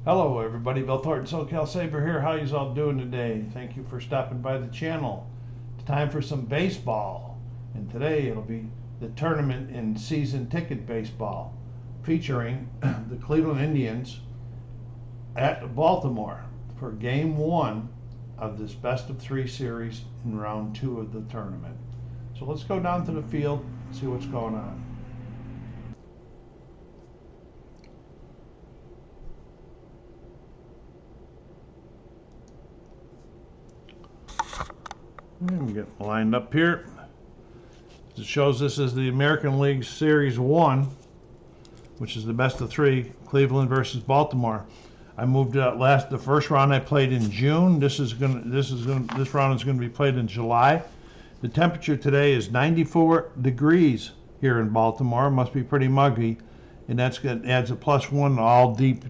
Hello everybody, Bill Thornton, SoCal Saber here. How you all doing today? Thank you for stopping by the channel. It's time for some baseball, and today it'll be the tournament in season ticket baseball, featuring the Cleveland Indians at Baltimore for game one of this best of three series in round two of the tournament. So let's go down to the field and see what's going on. And get lined up here. It shows this is the American League Series 1, which is the best of three, Cleveland versus Baltimore. I moved the first round I played in June. This round is gonna be played in July. The temperature today is 94 degrees here in Baltimore. It must be pretty muggy, and that's good. Adds a +1 to all deep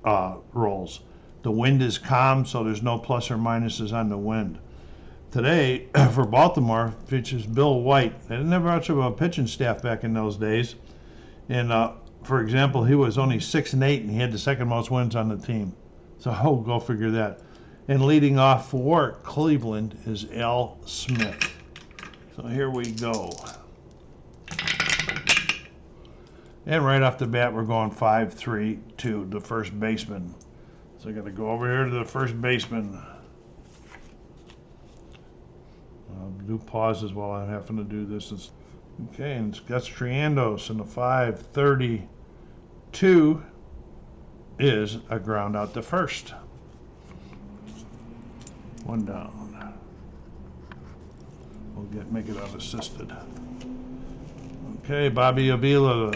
rolls. The wind is calm, so there's no plus or minuses on the wind. Today, for Baltimore, features Bill Wight. They didn't have much of a pitching staff back in those days. And, for example, he was only 6-8, and he had the second most wins on the team. So, go figure that. And leading off for Cleveland is Al Smith. So here we go. And right off the bat, we're going 5-3-2, the first baseman. So I got to go over here to the first baseman. I'll do pauses while I'm having to do this. Okay, and it's Gus Triandos, and the 5-32 is a ground out to first. One down. We'll make it unassisted. Okay, Bobby Avila,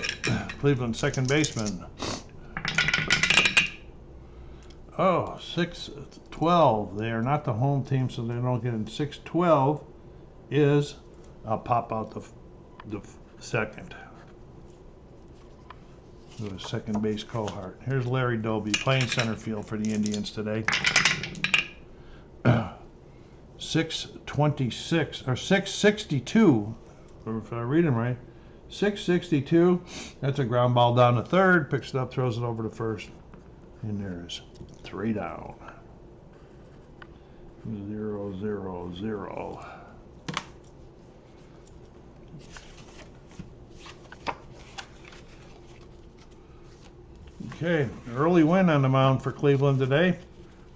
Cleveland second baseman. Oh, 6-12. They are not the home team, so they don't get in. 6-12 is, I'll pop out the second. The second base cohort. Here's Larry Doby playing center field for the Indians today. 6-26 or 6-62, or if I read them right, 6-62. That's a ground ball down to third. Picks it up, throws it over to first, and there's 3 down. 0-0-0. Okay, early win on the mound for Cleveland today.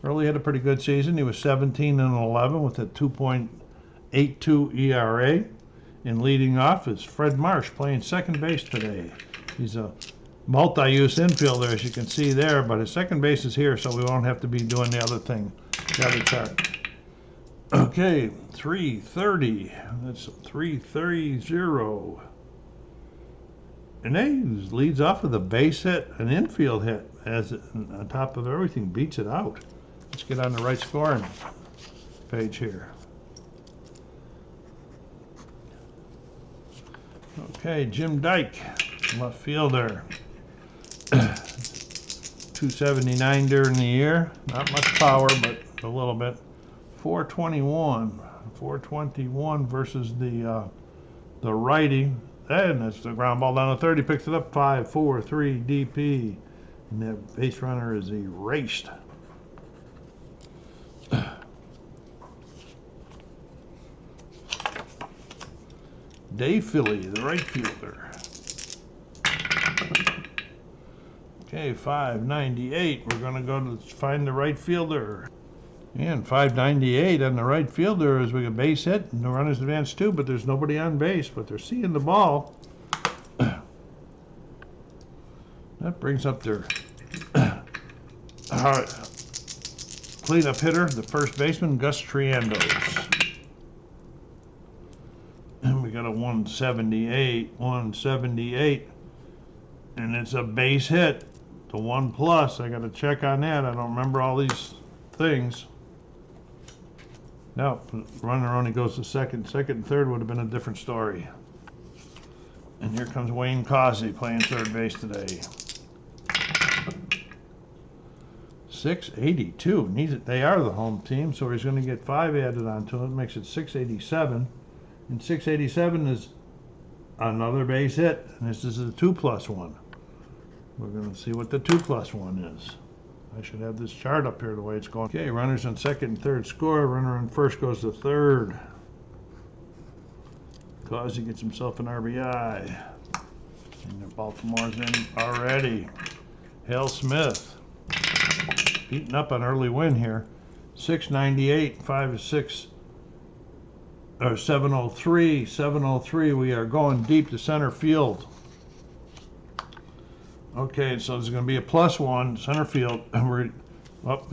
Early had a pretty good season. He was 17-11 with a 2.82 ERA. And leading off is Fred Marsh playing second base today. He's a multi-use infielder, as you can see there, but his second base is here, so we won't have to be doing the other thing, the other chart. Okay, 3:30. That's 3:30. And he leads off with a base hit, an infield hit, as it, on top of everything, beats it out. Let's get on the right scoring page here. Okay, Jim Dyke, left fielder. 279 during the year. Not much power, but a little bit. 421 versus the righty. And it's the ground ball down to third. He picks it up 5-4-3 DP. And that base runner is erased. Dave Philly, the right fielder. Okay, 598. We're going to go to find the right fielder. And 598 on the right fielder as we get base hit, and the runners advance too, but there's nobody on base, but they're seeing the ball. That brings up their cleanup hitter, the first baseman, Gus Triandos. And we got a 178, and it's a base hit. The 1+. I got to check on that. I don't remember all these things. No, runner only goes to second. Second and third would have been a different story. And here comes Wayne Causey playing third base today. 682. They are the home team, so he's going to get 5 added onto it. Makes it 687. And 687 is another base hit. And this is a 2+1. We're going to see what the 2+1 is. I should have this chart up here the way it's going. Okay, runners on second and third score. Runner on first goes to third. Causey gets himself an RBI. And Baltimore's in already. Hale Smith beating up on early win here. 698, 5-6, or 703, 703. We are going deep to center field. Okay, so there's going to be a +1 center field, and we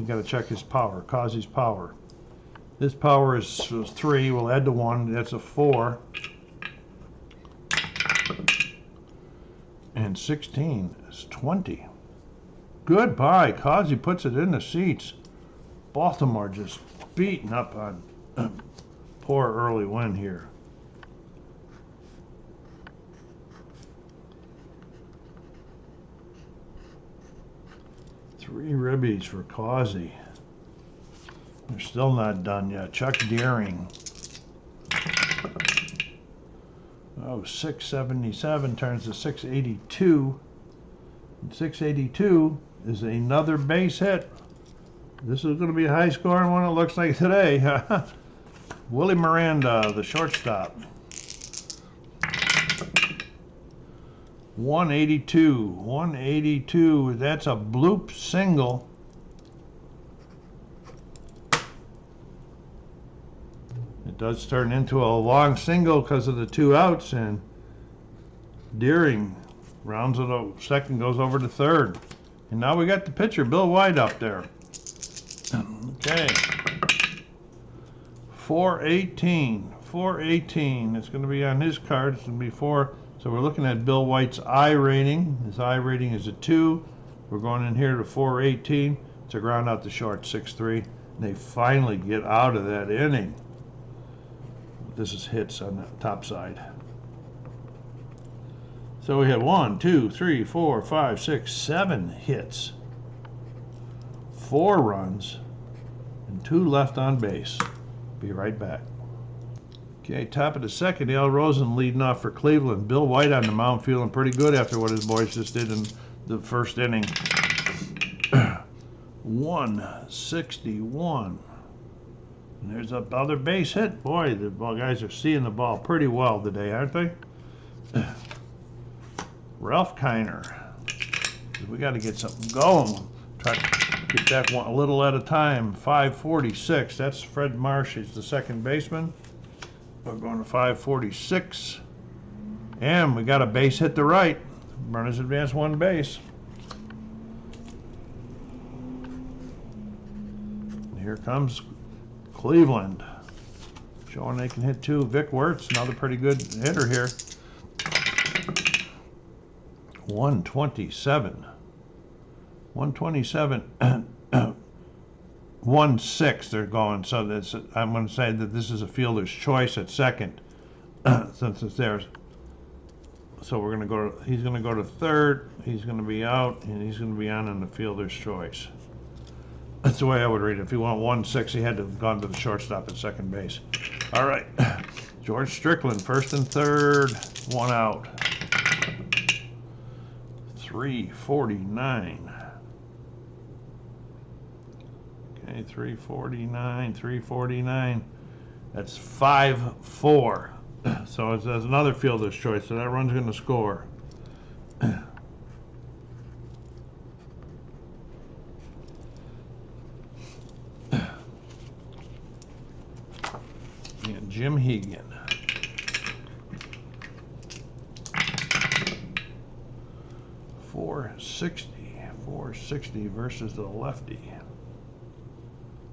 got to check his power. Causey's power. His power is 3. We'll add to 1. That's a 4. And 16 is 20. Goodbye. Causey puts it in the seats. Baltimore just beating up on poor early win here. Three ribbies for Causey. They're still not done yet. Chuck Deering. Oh, 677 turns to 682. And 682 is another base hit. This is going to be a high-scoring one, it looks like today. Willie Miranda, the shortstop. 182. 182. That's a bloop single. It does turn into a long single because of the 2 outs, and Deering rounds it out. Second, goes over to third. And now we got the pitcher, Bill Wight, up there. Okay. 418. 418. It's going to be on his card. It's going to be 4. So we're looking at Bill Wight's I rating. His I rating is a 2. We're going in here to 418. It's a ground out to short, 6-3. And they finally get out of that inning. This is hits on the top side. So we have 1, 2, 3, 4, 5, 6, 7 hits, 4 runs, and 2 left on base. Be right back. Okay, top of the second, Al Rosen leading off for Cleveland. Bill Wight on the mound feeling pretty good after what his boys just did in the first inning. 161. And there's another base hit. Boy, the guys are seeing the ball pretty well today, aren't they? Ralph Kiner. We got to get something going. Try to get that one a little at a time. 546. That's Fred Marsh. He's the second baseman. We're going to 546. And we got a base hit to right. Runners advance 1 base. And here comes Cleveland. Showing they can hit 2. Vic Wertz, another pretty good hitter here. 127. 127. 1-6 they're going. So that's, I'm going to say that this is a fielder's choice at second since it's theirs. So we're going to go to, he's going to go to third. He's going to be out, and he's going to be on the fielder's choice. That's the way I would read it. If he went 1-6, he had to have gone to the shortstop at second base. All right. George Strickland, first and third, 1 out. 349. Okay, 349, 349. That's 5-4. So it's another fielder's choice, so that run's going to score. And Jim Hegan. 460 versus the lefty.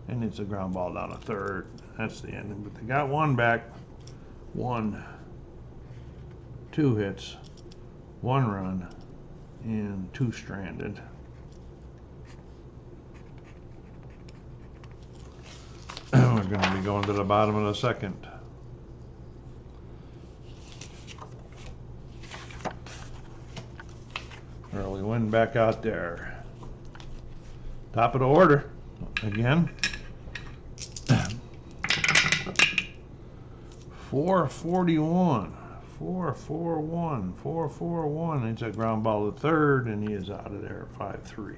And it's a ground ball down to third. That's the end. But they got 1 back. 1, 2 hits, 1 run, and 2 stranded. We're going to be going to the bottom of the second. Early Wynn back out there. Top of the order again. 441. 441. 441. It's a ground ball to third, and he is out of there. 5-3.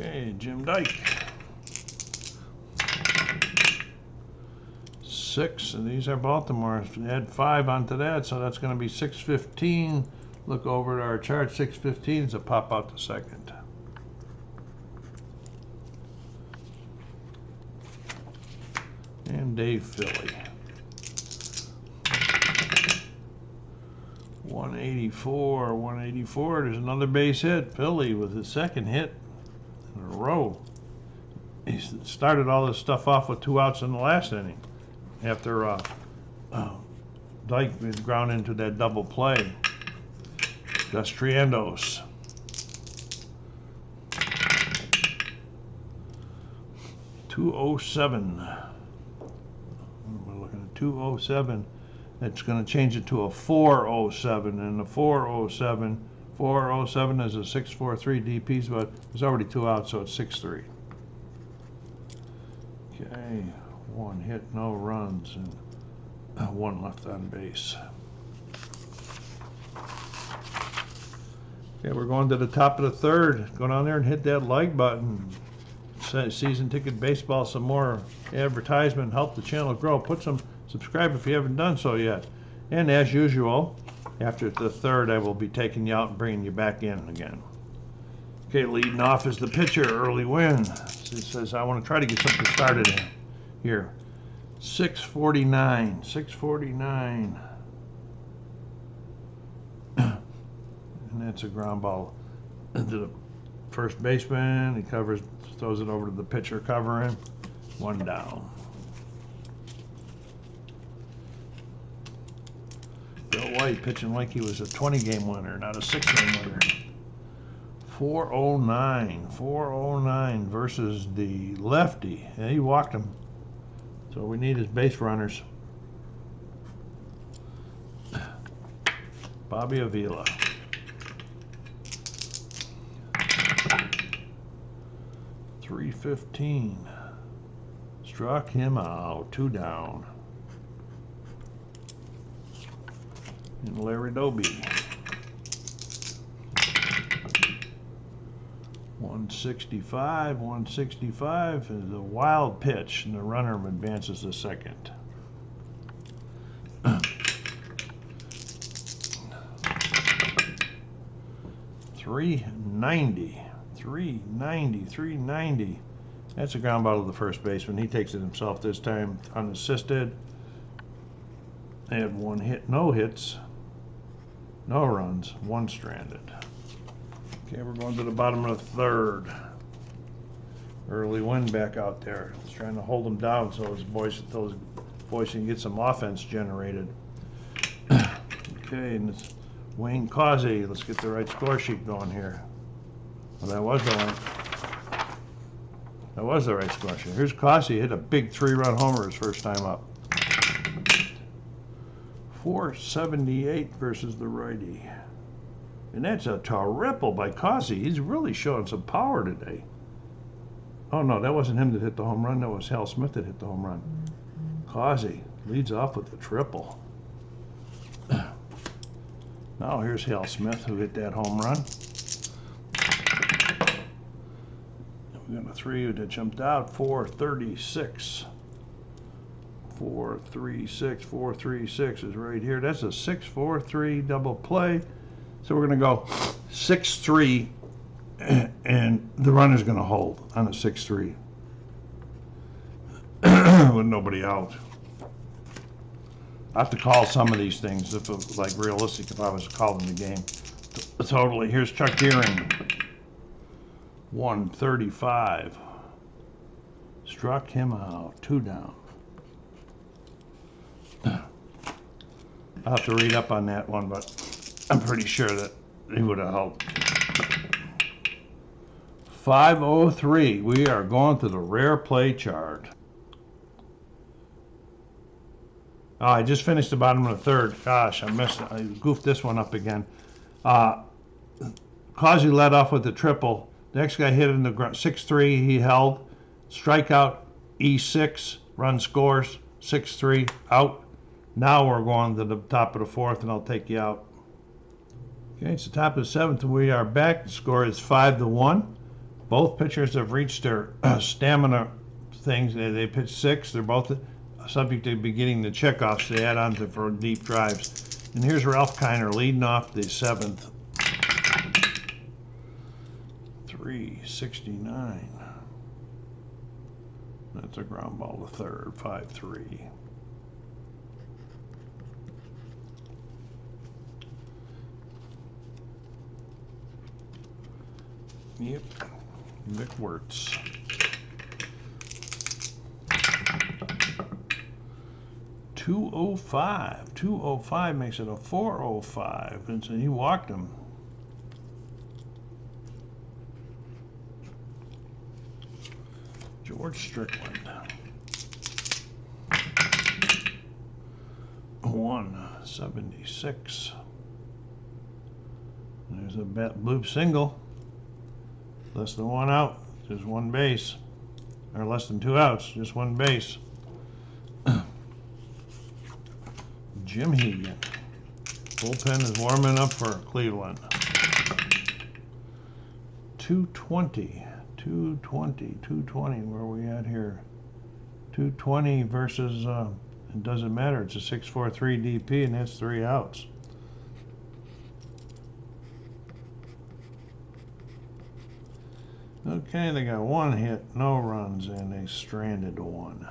Okay, Jim Dyke. 6, and these are Baltimore. Add 5 onto that, so that's going to be 615. Look over at our chart, 615 is a pop out the second. And Dave Philly. 184, 184. There's another base hit. Philly with his second hit in a row. He started all this stuff off with 2 outs in the last inning after Dyke was ground into that double play. Gus Triandos. 207. We're looking at 207. It's going to change it to a 407, and the 407 is a 643 DPs, but there's already 2 outs, so it's 6-3. Okay, 1 hit, no runs, and 1 left on base. Okay, we're going to the top of the third. Go down there and hit that like button. Season Ticket Baseball, some more advertisement, help the channel grow. Subscribe if you haven't done so yet. And as usual, after the third, I will be taking you out and bringing you back in again. Okay, leading off is the pitcher, Early Wynn. He says, I want to try to get something started in here. 649, 649. And that's a ground ball into the first baseman. He throws it over to the pitcher covering. 1 down. Bill Wight pitching like he was a 20-game winner, not a 6-game winner. 409 versus the lefty. Yeah, he walked him. So we need his base runners. Bobby Avila. 315. Struck him out. 2 down. And Larry Doby. 165 is a wild pitch, and the runner advances to second. 390. That's a ground ball to the first baseman. He takes it himself this time, unassisted. They had 1 hit, no hits, no runs, 1 stranded. Okay, we're going to the bottom of the third. Early Wynn back out there. He's trying to hold them down so those boys can get some offense generated. Okay, and it's Wayne Causey. Let's get the right score sheet going here. Well, that was the right score sheet. Here's Causey, hit a big 3-run homer his first time up. 478 versus the righty. And that's a triple by Causey. He's really showing some power today. Oh no, that wasn't him that hit the home run. That was Hal Smith that hit the home run. Causey leads off with the triple. Now here's Hal Smith who hit that home run. We got a 3 that jumped out. 436. 436 is right here. That's a 6-4-3 double play. So we're going to go 6-3, and the runner's going to hold on a 6-3 with nobody out. I have to call some of these things if it was like realistic if I was calling the game. Totally. Here's Chuck Deering. 135. Struck him out. 2 down. I'll have to read up on that one, but I'm pretty sure that he would have helped. 503. We are going to the rare play chart. Oh, I just finished the bottom of the third. Gosh, I goofed this one up again. Causey led off with the triple. The next guy hit in the 6-3. He held. Strikeout, E6. Run scores, 6-3. Out. Now we're going to the top of the fourth, and I'll take you out. Okay, it's the top of the seventh, and we are back. The score is 5-1. Both pitchers have reached their stamina things. They pitched 6. They're both subject to be getting the checkoffs they add on to for deep drives. And here's Ralph Kiner leading off the 7th. 369. That's a ground ball to third. 5-3. Yep. Mick Wirtz. 205. 205 makes it a 405. And so he walked him. George Strickland. 176. There's a blue single. Less than 1 out, just 1 base. Or less than 2 outs, just 1 base. Jim Hegan. Bullpen is warming up for Cleveland. 220. 220. Where are we at here? 220 versus, it doesn't matter. It's a 6-4-3 DP, and that's 3 outs. Okay, they got 1 hit, no runs, and they stranded 1.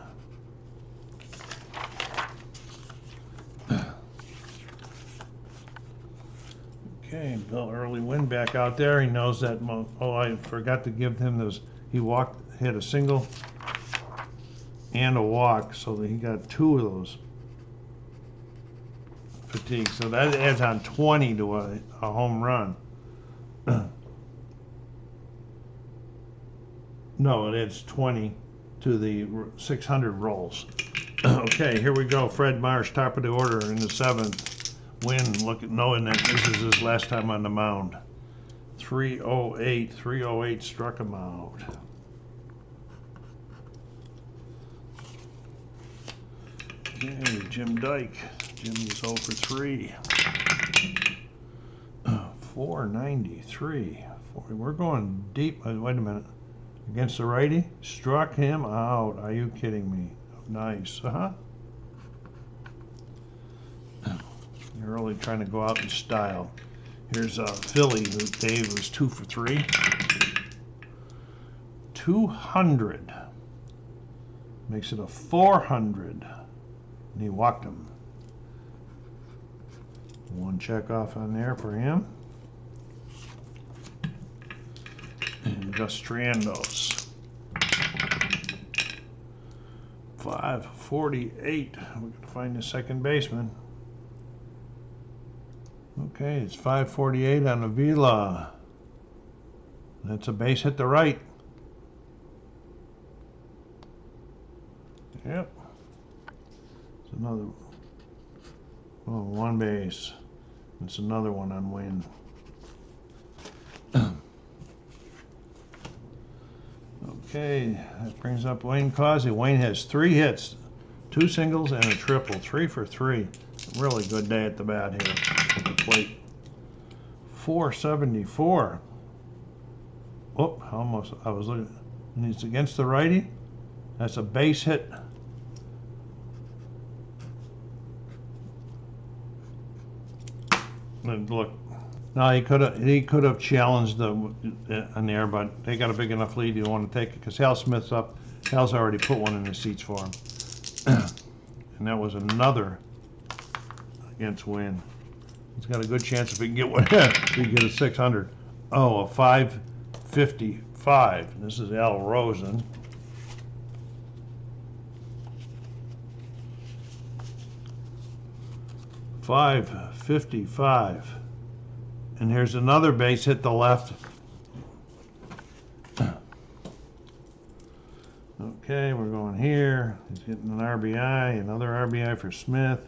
Okay, Bill Early Wynn back out there. He knows that. Oh, I forgot to give him those. He hit a single and a walk, so that he got 2 of those fatigue. So that adds on 20 to a home run. No, it adds 20 to the 600 rolls. Okay, here we go. Fred Marsh, top of the order in the 7th. Wynn, knowing that this is his last time on the mound. 308. 308 struck him out. Okay, Jim Dyke. Jim is 0 for 3. 493. We're going deep. Wait a minute. Against the righty, struck him out. Are you kidding me? Nice, You're really trying to go out in style. Here's Philly, who Dave was 2 for 3. 200 makes it a 400, and he walked him. 1 check off on there for him. And Gus Strandos. 548. We're going to find the second baseman. Okay, it's 548 on Avila. That's a base hit to right. Yep. It's another. Oh, 1 base. It's another one on Wynn. Okay, that brings up Wayne Causey. Wayne has 3 hits, 2 singles, and a triple. 3 for 3. Really good day at the bat here at the plate. 474. Oh, almost. I was looking. And he's against the righty. That's a base hit. And look. No, he could have challenged on there, but they got a big enough lead. You don't want to take it because Hal Smith's up. Hal's already put one in the seats for him, and that was another against Wynn. He's got a good chance if he can get one. If he can get a 600. Oh, a 555. This is Al Rosen. .555. And here's another base hit the left. Okay, we're going here. He's getting an RBI, another RBI for Smith.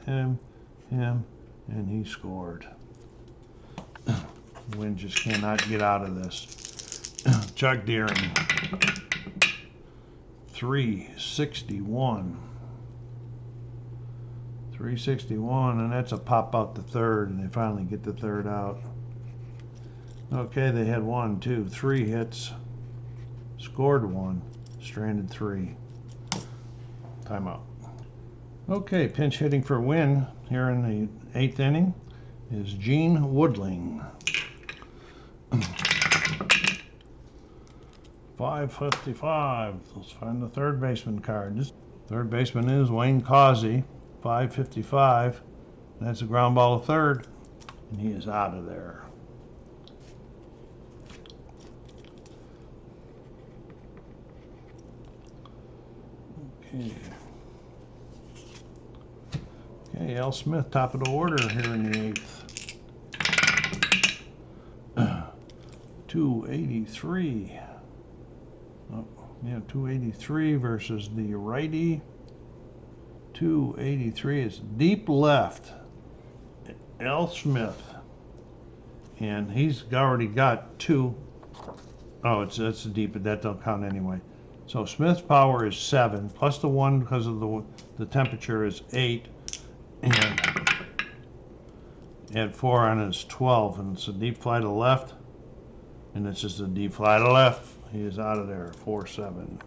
Him, and he scored. Wynn just cannot get out of this. Chuck Deering, 361. 361, and that's a pop out the third, and they finally get the third out. Okay, they had 1, 2, 3 hits. scored 1, stranded 3. Timeout. Okay, pinch hitting for Wynn here in the 8th inning is Gene Woodling. 555. Let's find the third baseman card. This third baseman is Wayne Causey. 555. That's a ground ball to third, and he is out of there. Okay. Okay, Al Smith, top of the order here in the 8th. 283. Oh, yeah, 283 versus the righty. 283 is deep left. Al Smith. And he's already got 2. Oh, that's deep, but that don't count anyway. So Smith's power is 7, plus the 1 because of the temperature is 8. And add 4 on it is 12, and it's a deep fly to left, and it's just a deep fly to left. He is out of there. 4-7,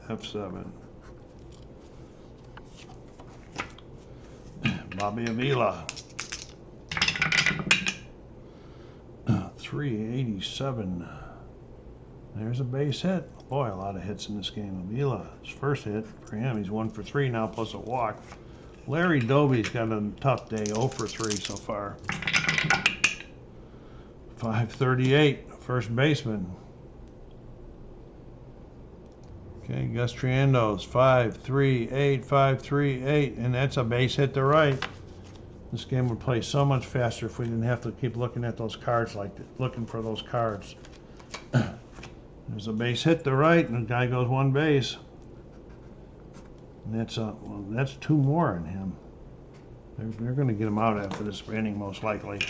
F7. Bobby Avila. 387. There's a base hit. Boy, a lot of hits in this game. Avila, his first hit for him. He's 1 for 3 now, plus a walk. Larry Doby's got a tough day, 0 for 3 so far. 538, first baseman. Okay, Gus Triendo's 538, 538, and that's a base hit to right. This game would play so much faster if we didn't have to keep looking at those cards like that, looking for those cards. There's a base hit to right, and the guy goes 1 base. And that's 2 more in him. They're going to get him out after this inning most likely.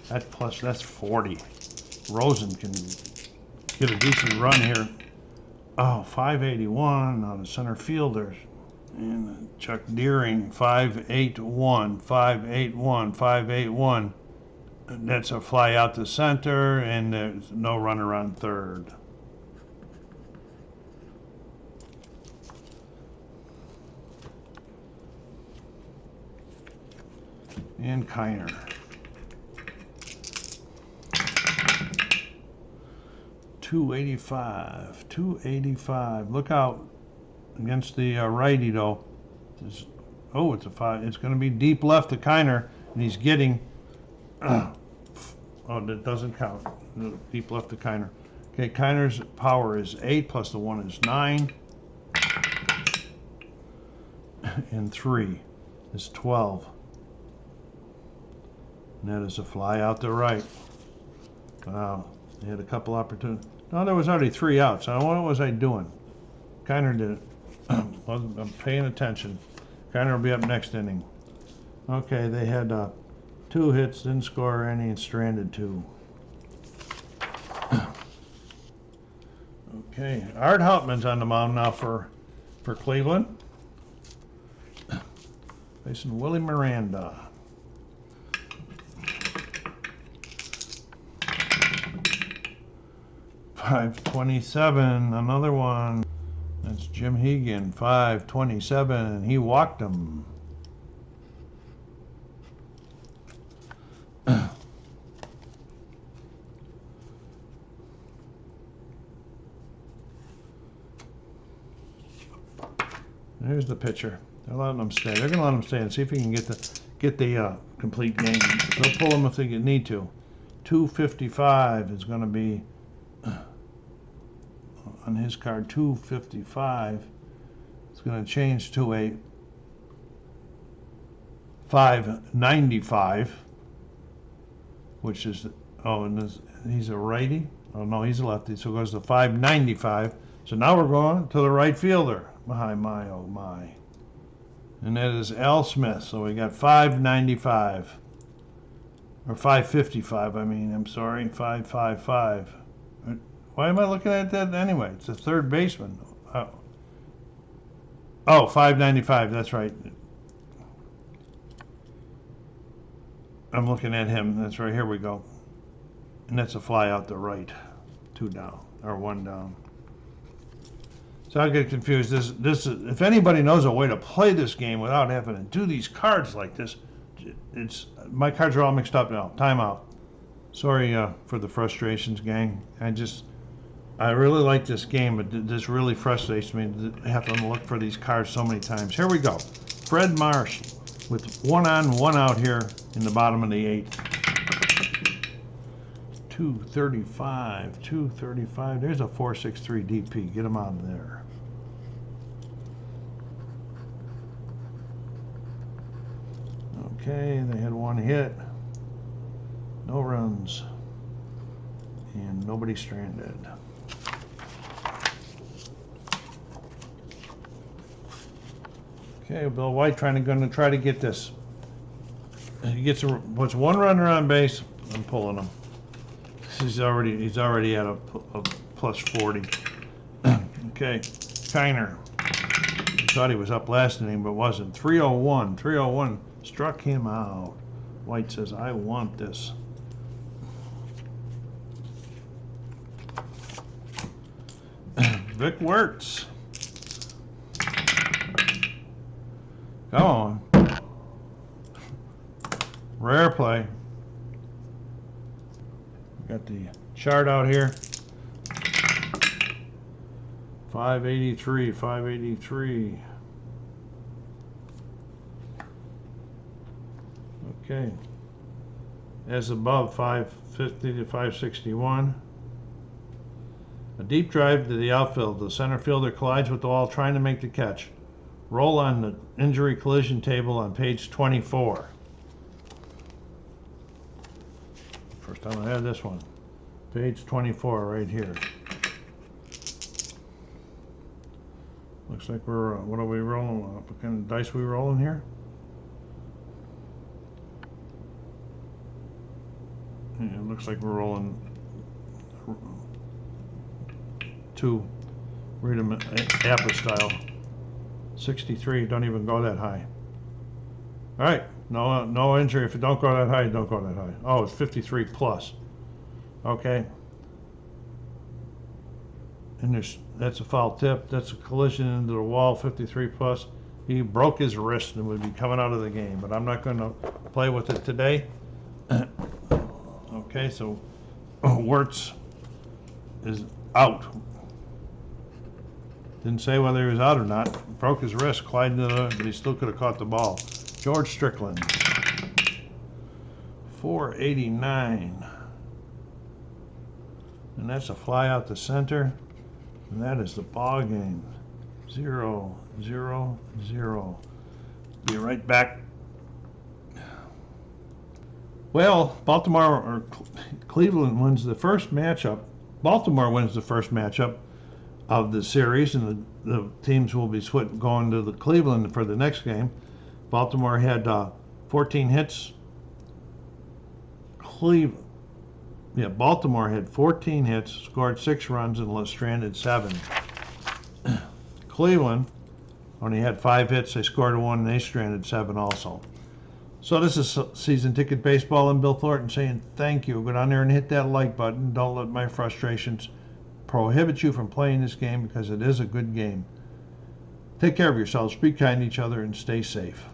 That's 40. Rosen can get a decent run here. Oh, 581 on the center fielder. And Chuck Deering, 581, 581, 581. That's a fly out to center, and there's no runner on third. And Kiner. 285, 285. Look out against the righty though. Oh, it's a 5. It's going to be deep left to Kiner, and he's getting. Oh, that doesn't count. Deep left to Kiner. Okay, Kiner's power is 8 plus the 1 is 9, and 3 is 12. And that is a fly out to right. Wow, they had a couple opportunities. No, there was already 3 outs. What was I doing? Kiner did it. I'm paying attention. Kiner will be up next inning. Okay, they had 2 hits, didn't score any, and stranded 2. Okay, Art Hauptman's on the mound now for Cleveland. Facing Willie Miranda. 527, another one. That's Jim Hegan, 527, and he walked him. There's the pitcher. They're letting him stay. They're going to let him stay and see if he can get the complete game. They'll pull him if they need to. 255 is going to be on his card. 255. It's going to change to a 595, which is and he's a righty. Oh no, he's a lefty. So it goes to 595. So now we're going to the right fielder. My, oh my. And that is Al Smith. So we got 595. Or 555, I mean. I'm sorry. 555. Why am I looking at that anyway? It's a third baseman. Oh, 595. That's right. I'm looking at him. That's right. Here we go. And that's a fly out the right. 2 down. Or 1 down. So I get confused. This if anybody knows a way to play this game without having to do these cards like this, it's my cards are all mixed up now. Time out. Sorry for the frustrations, gang. I really like this game, but this really frustrates me to have to look for these cards so many times. Here we go. Fred Marsh with 1 on, 1 out here in the bottom of the 8th. 235, 235. There's a 463 DP. Get him out of there. Okay, they had 1 hit. No runs. And nobody stranded. Okay, Bill Wight gonna try to get this. He puts 1 runner on base. I'm pulling him. He's already at a plus 40. Okay, Kiner. Thought he was up last inning, but wasn't. 301. 301 struck him out. White says, "I want this." Vic Wertz. Come on. Rare play. Got the chart out here. 583, 583. Okay. As above, 550 to 561. A deep drive to the outfield. The center fielder collides with the wall trying to make the catch. Roll on the injury collision table on page 24. First time I had this one. Page 24 right here. Looks like we're, what are we rolling? What kind of dice we rolling here? Yeah, it looks like we're rolling 2. Read them Apple style. 63, don't even go that high. All right, no injury. If you don't go that high, don't go that high. Oh, it's 53 plus. Okay. And that's a foul tip. That's a collision into the wall, 53 plus. He broke his wrist and would be coming out of the game, but I'm not going to play with it today. Okay, so Wertz is out. Didn't say whether he was out or not. Broke his wrist, collided into the, but he still could have caught the ball. George Strickland. 489. And that's a fly out the center. And that is the ball game. 0-0-0. Be right back. Well, Baltimore or Cleveland wins the first matchup. Baltimore wins the first matchup of the series, and the teams will be going to the Cleveland for the next game. Baltimore had 14 hits. Baltimore had 14 hits, scored 6 runs, and stranded 7. Cleveland only had 5 hits. They scored 1, and they stranded 7 also. So this is Season Ticket Baseball. I'm Bill Thornton saying thank you. Go down there and hit that like button. Don't let my frustrations prohibit you from playing this game, because it is a good game. Take care of yourselves, be kind to each other, and stay safe.